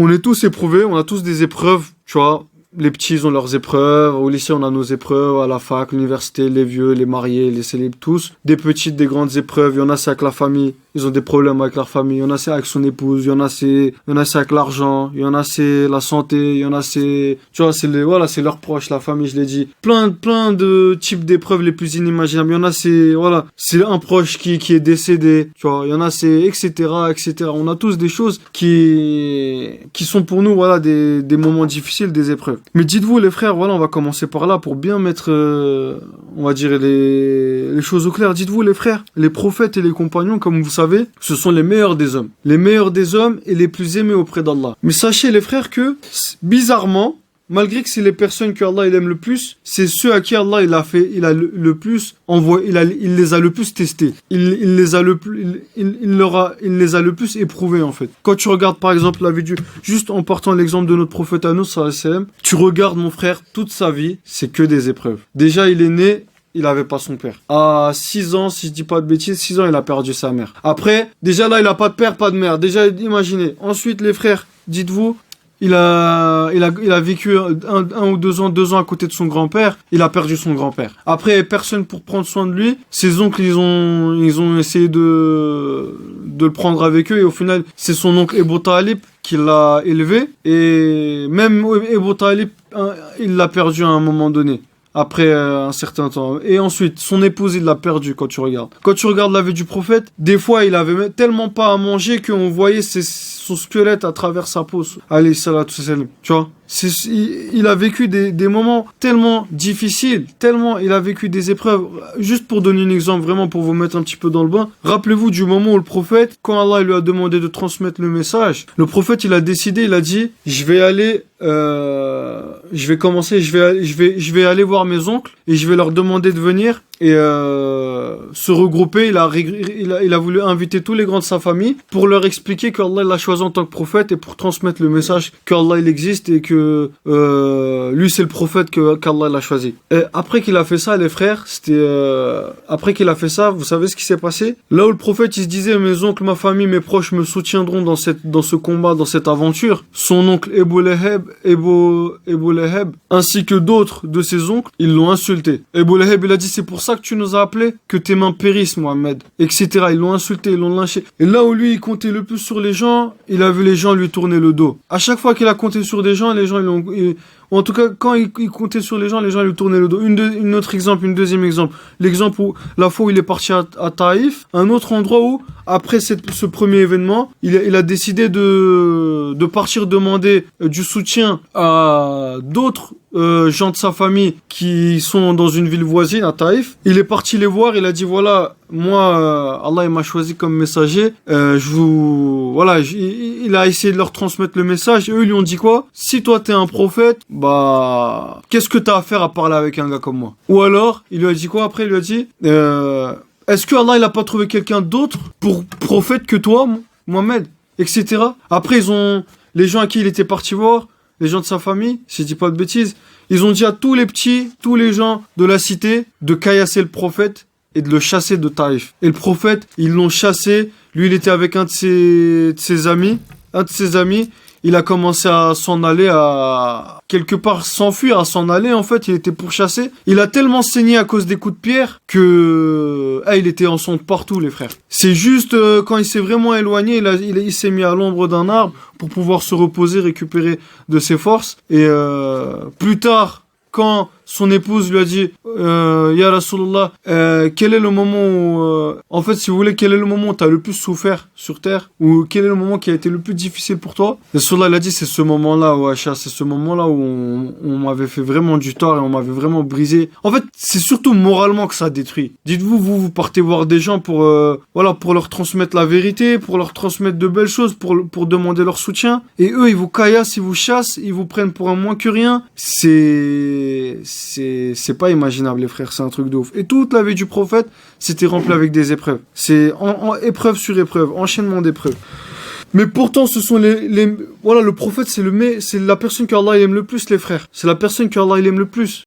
On est tous éprouvés, on a tous des épreuves, tu vois. Les petits, ils ont leurs épreuves. Au lycée, on a nos épreuves. À la fac, l'université, les vieux, les mariés, les célibes, tous. Des petites, des grandes épreuves. Il y en a, c'est avec la famille. Ils ont des problèmes avec leur famille. Il y en a, c'est avec son épouse. Il y en a, c'est avec l'argent. Il y en a, c'est la santé. Il y en a, c'est, tu vois, c'est leurs proches, la famille, je l'ai dit. Plein de types d'épreuves les plus inimaginables. Il y en a, c'est un proche qui est décédé. Tu vois, il y en a, c'est, etc., etc. On a tous des choses qui sont pour nous, voilà, des moments difficiles, des épreuves. Mais dites-vous, les frères, voilà, on va commencer par là pour bien mettre, on va dire, les choses au clair. Dites-vous, les frères, les prophètes et les compagnons, comme vous savez, ce sont les meilleurs des hommes. Les meilleurs des hommes et les plus aimés auprès d'Allah. Mais sachez, les frères, que, bizarrement, malgré que c'est les personnes que Allah il aime le plus, c'est ceux à qui Allah il a le plus envoyé, il les a le plus testés. Il les a le plus éprouvés, en fait. Quand tu regardes par exemple la vie juste en portant l'exemple de notre prophète à nous, sallallahu alayhi wa sallam, tu regardes mon frère, toute sa vie, c'est que des épreuves. Déjà il est né, il avait pas son père. À 6 ans, si je dis pas de bêtises, 6 ans, il a perdu sa mère. Après, déjà là, il a pas de père, pas de mère. Déjà, imaginez. Ensuite, les frères, dites-vous, il a vécu un ou 2 ans à côté de son grand-père. Il a perdu son grand-père. Après, personne pour prendre soin de lui. Ses oncles, ils ont essayé de le prendre avec eux. Et au final, c'est son oncle Ebu Talib qui l'a élevé. Et même Ebu Talib, il l'a perdu à un moment donné. Après un certain temps. Et ensuite, son épouse, il l'a perdu quand tu regardes. Quand tu regardes la vie du prophète, des fois, il avait tellement pas à manger qu'on voyait son squelette à travers sa peau. Alayhi salatu wassalam. Tu vois? Il a vécu des moments tellement difficiles, il a vécu des épreuves. Juste pour donner un exemple, vraiment pour vous mettre un petit peu dans le bain, rappelez-vous du moment où le prophète, quand Allah lui a demandé de transmettre le message, le prophète il a décidé, il a dit, je vais aller aller voir mes oncles et je vais leur demander de venir et se regrouper. Il a voulu inviter tous les grands de sa famille pour leur expliquer qu'Allah l'a choisi en tant que prophète et pour transmettre le message qu'Allah il existe et que lui c'est le prophète qu'Allah l'a choisi. Et après qu'il a fait ça, les frères, après qu'il a fait ça, vous savez ce qui s'est passé? Là où le prophète il se disait, mes oncles, ma famille, mes proches me soutiendront dans ce combat, dans cette aventure, son oncle Ebu Lahab ainsi que d'autres de ses oncles, ils l'ont insulté. Ebu Lahab il a dit, c'est pour ça que tu nous as appelés, que tes mains périssent, Mohammed, etc. Ils l'ont insulté, ils l'ont lynché. Et là où lui il comptait le plus sur les gens, il a vu les gens lui tourner le dos. À chaque fois qu'il a compté sur des gens, les gens ou en tout cas, quand il comptait sur les gens lui tournaient le dos. Un deuxième exemple. L'exemple où, la fois où il est parti à Taïf, un autre endroit où, après ce premier événement, il a décidé de partir demander du soutien à d'autres gens de sa famille qui sont dans une ville voisine, à Taïf. Il est parti les voir, il a dit, voilà, moi, Allah il m'a choisi comme messager, il a essayé de leur transmettre le message, et eux, ils lui ont dit quoi? Si toi t'es un prophète, bah, qu'est-ce que t'as à faire à parler avec un gars comme moi? Ou alors, il lui a dit quoi après? Il lui a dit, est-ce que Allah il a pas trouvé quelqu'un d'autre pour prophète que toi, Mohamed, etc. Après, les gens à qui il était parti voir, les gens de sa famille, si je dis pas de bêtises, ils ont dit à tous les petits, tous les gens de la cité, de caillasser le prophète et de le chasser de Taïf. Et le prophète, ils l'ont chassé. Lui, il était avec un de ses amis. Il a commencé à s'en aller, à quelque part s'enfuir, à s'en aller. En fait, il était pourchassé. Il a tellement saigné à cause des coups de pierre que il était en sang de partout, les frères. C'est juste quand il s'est vraiment éloigné, il s'est mis à l'ombre d'un arbre pour pouvoir se reposer, récupérer de ses forces. Et plus tard, quand son épouse lui a dit Ya Rasulallah, quel est le moment où en fait si vous voulez, quel est le moment où t'as le plus souffert sur terre, ou quel est le moment qui a été le plus difficile pour toi? Rasulallah il a dit, c'est ce moment-là, Aïcha, c'est ce moment-là où on m'avait fait vraiment du tort et on m'avait vraiment brisé. En fait c'est surtout moralement que ça détruit. Dites-vous, vous partez voir des gens pour leur transmettre la vérité, pour leur transmettre de belles choses, pour demander leur soutien, et eux ils vous caillassent, ils vous chassent, ils vous prennent pour un moins que rien. C'est pas imaginable, les frères, c'est un truc de ouf. Et toute la vie du prophète, c'était rempli avec des épreuves. C'est en épreuve sur épreuve, enchaînement d'épreuves. Mais pourtant, ce sont le prophète, c'est la personne qu'Allah aime le plus, les frères. C'est la personne qu'Allah aime le plus.